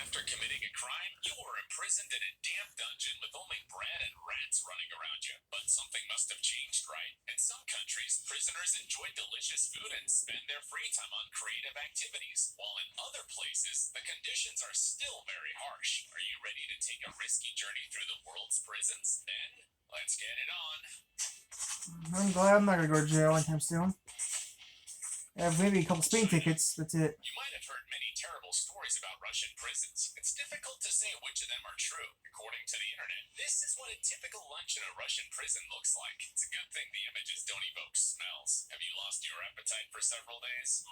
After committing a crime, you were imprisoned in a damp dungeon with only bread and rats running around you. But something must have changed, right? In some countries, prisoners enjoy delicious food and spend their free time on creative activities, while in other places, the conditions are still very harsh. Are you ready to take a risky journey through the world's prisons? Then, let's get it on. I'm glad I'm not gonna go to jail anytime soon. I have maybe a couple speeding tickets, that's it. You might have heard many terrible stories about Russian prisons. It's difficult to say which of them are true. According to the internet, this is what a typical lunch in a Russian prison looks like. It's a good thing the images don't evoke smells. Have you lost your appetite for several days?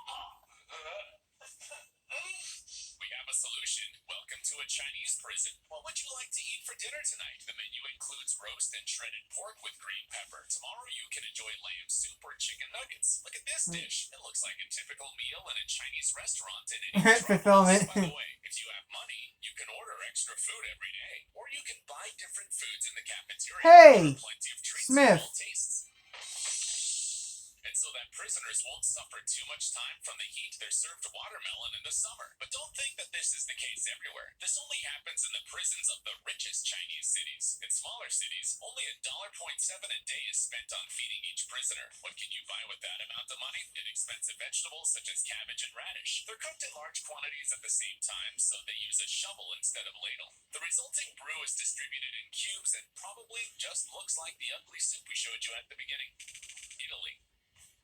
We have a solution. Welcome to a Chinese prison. What would you like to eat for dinner tonight? The menu includes roast and shredded pork with green pepper. Tomorrow you can enjoy lamb soup or chicken nuggets. Look at this dish. It looks like a typical meal in a Chinese restaurant in any Fulfillment. By the way, if you have money, you can order extra food every day, or you can buy different foods in the cafeteria. Hey, plenty of treats Smith. for all tastes. And so that prisoners won't suffer too much time from the heat, they're served watermelon in the summer. But don't think that this is the case everywhere. This only happens in the prisons of the richest Chinese cities. In smaller cities, only $1.7 a day is spent on feeding each prisoner. What can you buy with that amount of money? Inexpensive vegetables such as cabbage and radish. They're cooked in large quantities at the same time, so they use a shovel instead of ladle. The resulting brew is distributed in cubes and probably just looks like the ugly soup we showed you at the beginning. Italy.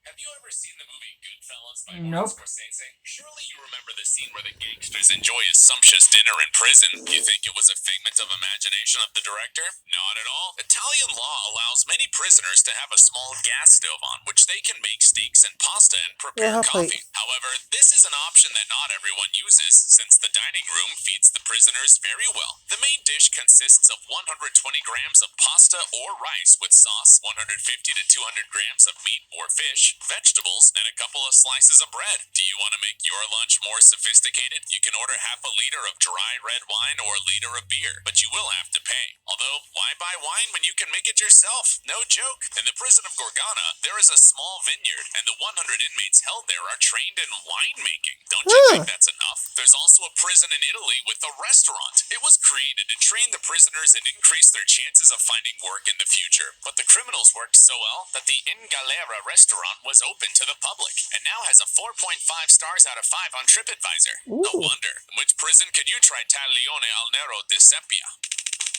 Have you ever seen the movie Goodfellas by Martin Scorsese? Surely you remember the scene where the gangsters enjoy a sumptuous dinner in prison. You think it was a figment of imagination of the director? Not at all. Italian law allows many prisoners to have a small gas stove on which they can make steaks and pasta and prepare coffee. However, this is an option that not everyone uses since the dining room feeds the prisoners very well. The main dish consists of 120 grams of pasta or rice with sauce, 150 to 200 grams of meat or fish, vegetables, and a couple of slices of bread. Do you want to make your lunch more sophisticated? You can order half a liter of dry red wine or a liter of beer, but you will have to pay. Although, why buy wine when you can make it yourself? No joke. In the prison of Gorgana, there is a small vineyard, and the 100 inmates held there are trained in winemaking. Don't you think that's enough? There's also a prison in Italy with a restaurant. It was created to train the prisoners and increase their chances of finding work in the future. But the criminals worked so well that the In Galera restaurant was open to the public and now has a 4.5 stars out of 5 on TripAdvisor. No wonder. Which prison could you try Taglione al Nero di Seppia?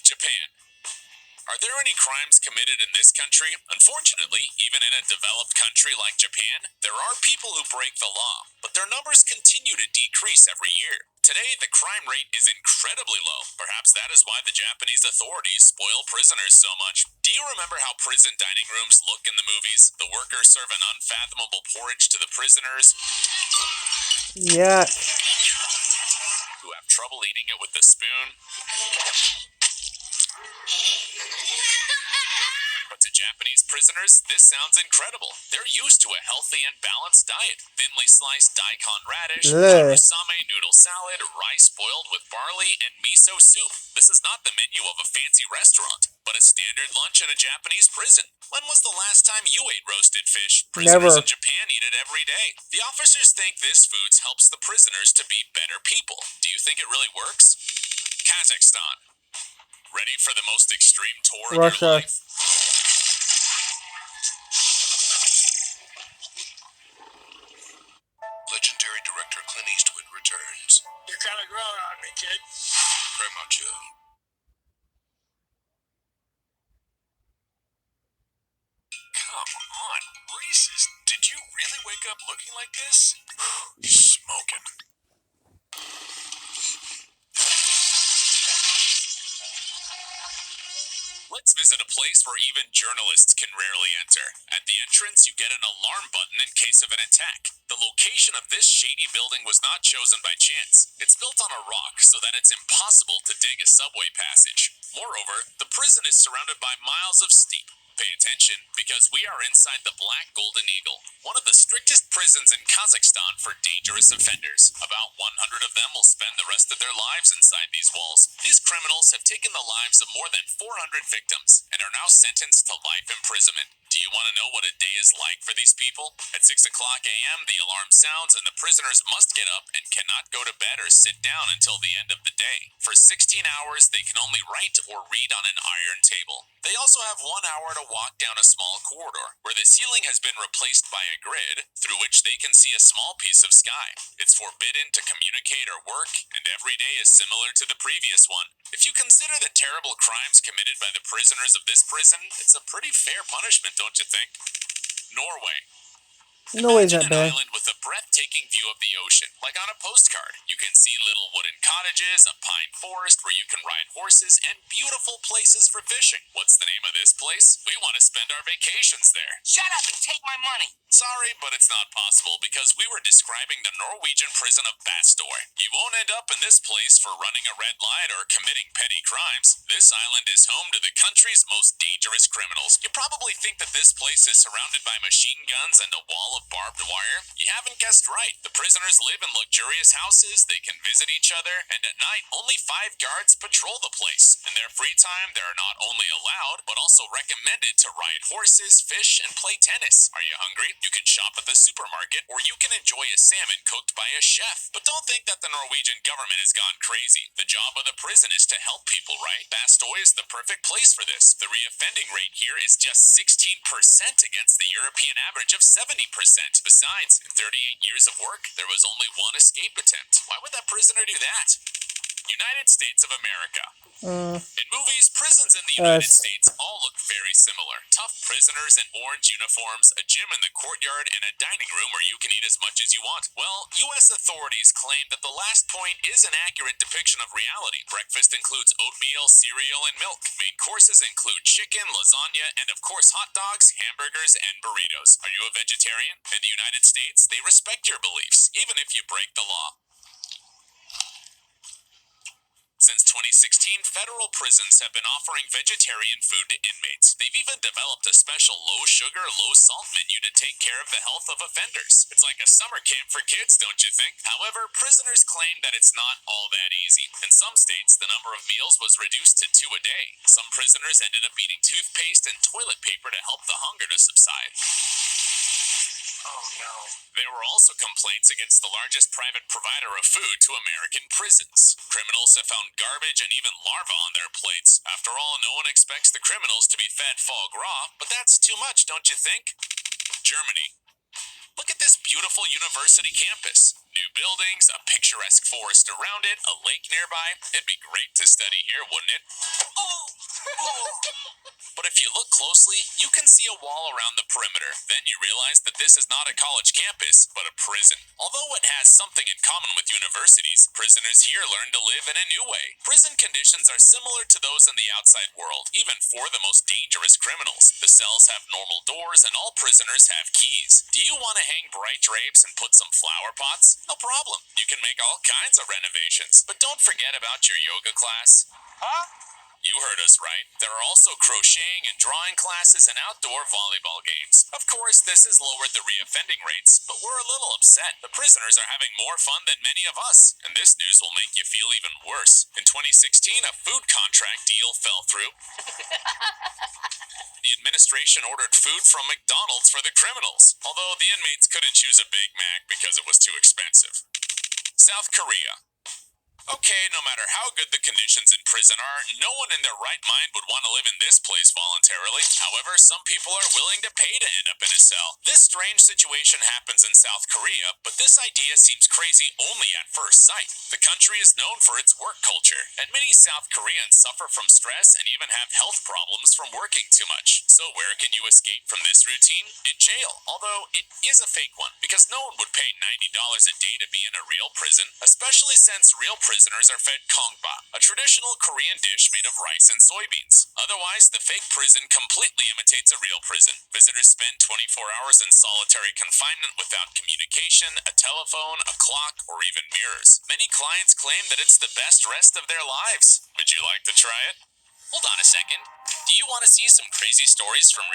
Japan. Are there any crimes committed in this country? Unfortunately, even in a developed country like Japan, there are people who break the law, but their numbers continue to decrease every year. Today, the crime rate is incredibly low. Perhaps that is why the Japanese authorities spoil prisoners so much. Do you remember how prison dining rooms look in the movies? The workers serve an unfathomable porridge to the prisoners. Yuck. Who have trouble eating it with a spoon. But to Japanese prisoners, this sounds incredible. They're used to a healthy and balanced diet. Thinly sliced daikon radish, karusame noodle salad, rice boiled with barley, and miso soup. This is not the menu of a fancy restaurant, but a standard lunch in a Japanese prison. When was the last time you ate roasted fish? Prisoners in Japan eat it every day. The officers think this food helps the prisoners to be better people. Do you think it really works? Kazakhstan. Ready for the most extreme tour of your life? Legendary director Clint Eastwood returns. You're kind of growing on me, kid. Very much, Come on, Reese's. Did you really wake up looking like this? Smoking. Let's visit a place where even journalists can rarely enter. At the entrance, you get an alarm button in case of an attack. The location of this shady building was not chosen by chance. It's built on a rock so that it's impossible to dig a subway passage. Moreover, the prison is surrounded by miles of steep. Pay attention, because we are inside the Black Golden Eagle, one of the strictest prisons in Kazakhstan for dangerous offenders. About 100 of them will spend the rest of their lives inside these walls. These criminals have taken the lives of more than 400 victims and are now sentenced to life imprisonment. Do Do you want to know what a day is like for these people? At 6 o'clock a.m., the alarm sounds and the prisoners must get up and cannot go to bed or sit down until the end of the day. For 16 hours, they can only write or read on an iron table. They also have 1 hour to walk down a small corridor, where the ceiling has been replaced by a grid, through which they can see a small piece of sky. It's forbidden to communicate or work, and every day is similar to the previous one. If you consider the terrible crimes committed by the prisoners of this prison, it's a pretty fair punishment, don't you think? Norway. No way is Imagine that an bad. island with a breathtaking view of the ocean, like on a postcard. You can see little wooden cottages, a pine forest where you can ride horses, and beautiful places for fishing. What's the name of this place? We want to spend our vacations there. Shut up and take my money! Sorry, but it's not possible because we were describing the Norwegian prison of Bastøy. You won't end up in this place for running a red light or committing petty crimes. This island is home to the country's most dangerous criminals. You probably think that this place is surrounded by machine guns and a wall of barbed wire. You haven't guessed right. The prisoners live in luxurious houses, they can visit each other, and at night only 5 guards patrol the place. In their free time, they are not only allowed, but also recommended to ride horses, fish, and play tennis. Are you hungry? You can shop at the supermarket, or you can enjoy a salmon cooked by a chef. But don't think that the Norwegian government has gone crazy. The job of the prison is to help people, right? Bastøy is the perfect place for this. The reoffending rate here is just 16% against the European average of 70%. Besides, in 38 years of work, there was only 1 escape attempt. Why would that prisoner do that? United States of America. In movies, prisons in the United States all look very similar. Tough prisoners in orange uniforms, a gym in the courtyard, and a dining room where you can eat as much as you want. Well, U.S. authorities claim that the last point is an accurate depiction of reality. Breakfast includes oatmeal, cereal, and milk. Main courses include chicken, lasagna, and of course hot dogs, hamburgers, and burritos. Are you a vegetarian? In the United States, they respect your beliefs, even if you break the law. Since 2016, federal prisons have been offering vegetarian food to inmates. They've even developed a special low-sugar, low-salt menu to take care of the health of offenders. It's like a summer camp for kids, don't you think? However, prisoners claim that it's not all that easy. In some states, the number of meals was reduced to 2 a day. Some prisoners ended up eating toothpaste and toilet paper to help the hunger to subside. Oh no. There were also complaints against the largest private provider of food to American prisons. Criminals have found garbage and even larvae on their plates. After all, no one expects the criminals to be fed foie gras, but that's too much, don't you think? Germany. Look at this beautiful university campus. New buildings, a picturesque forest around it, a lake nearby. It'd be great to study here, wouldn't it? But if you look closely, you can see a wall around the perimeter. Then you realize that this is not a college campus, but a prison. Although it has something in common with universities, prisoners here learn to live in a new way. Prison conditions are similar to those in the outside world, even for the most dangerous criminals. The cells have normal doors and all prisoners have keys. Do you want to hang bright drapes and put some flower pots? No problem. You can make all kinds of renovations. But don't forget about your yoga class. Huh? You heard us right. There are also crocheting and drawing classes and outdoor volleyball games. Of course, this has lowered the reoffending rates, but we're a little upset. The prisoners are having more fun than many of us, and this news will make you feel even worse. In 2016, a food contract deal fell through. The administration ordered food from McDonald's for the criminals, although the inmates couldn't choose a Big Mac because it was too expensive. South Korea. Okay, no matter how good the conditions in prison are, no one in their right mind would want to live in this place voluntarily. However, some people are willing to pay to end up in a cell. This strange situation happens in South Korea, but this idea seems crazy only at first sight. The country is known for its work culture, and many South Koreans suffer from stress and even have health problems from working too much. So where can you escape from this routine? In jail, although it is a fake one, because no one would pay $90 a day to be in a real prison, especially since real prisoners are fed kongbap, a traditional Korean dish made of rice and soybeans. Otherwise, the fake prison completely imitates a real prison. Visitors spend 24 hours in solitary confinement without communication, a telephone, a clock, or even mirrors. Many clients claim that it's the best rest of their lives. Would you like to try it? Hold on a second. Do you want to see some crazy stories from